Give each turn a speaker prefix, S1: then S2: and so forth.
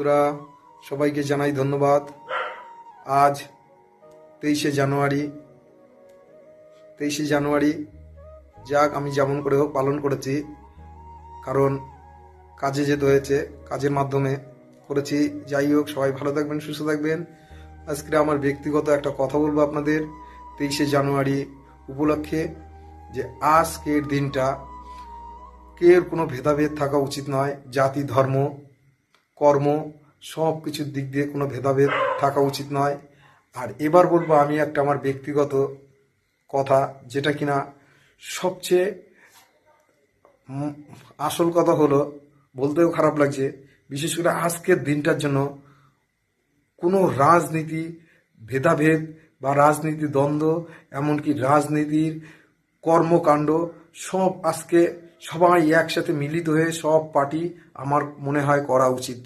S1: বন্ধুরা সবাইকে জানাই ধন্যবাদ। আজ 23শে জানুয়ারি যাক আমি যেমন করে হোক পালন করেছি, কারণ কাজে যেতে হয়েছে, কাজের মাধ্যমে করেছি। যাই হোক, সবাই ভালো থাকবেন, সুস্থ থাকবেন। আজকে আমার ব্যক্তিগত একটা কথা বলবো আপনাদের 23শে জানুয়ারি উপলক্ষে, যে আজকের দিনটা কেউ কোনো ভেদাভেদ থাকা উচিত নয়। জাতি, ধর্ম, কর্ম সব কিছুর দিক দিয়ে কোনো ভেদাভেদ থাকা উচিত নয়। আর এবার বলবো আমি একটা আমার ব্যক্তিগত কথা, যেটা কিনা সবচেয়ে আসল কথা হলো, বলতেও খারাপ লাগছে, বিশেষ করে আজকের দিনটার জন্য কোনো রাজনীতি ভেদাভেদ বা রাজনীতি দ্বন্দ্ব, এমনকি রাজনীতির কর্মকাণ্ড সব আজকে সবাই একসাথে মিলিত হয়ে সব পার্টি আমার মনে হয় করা উচিত।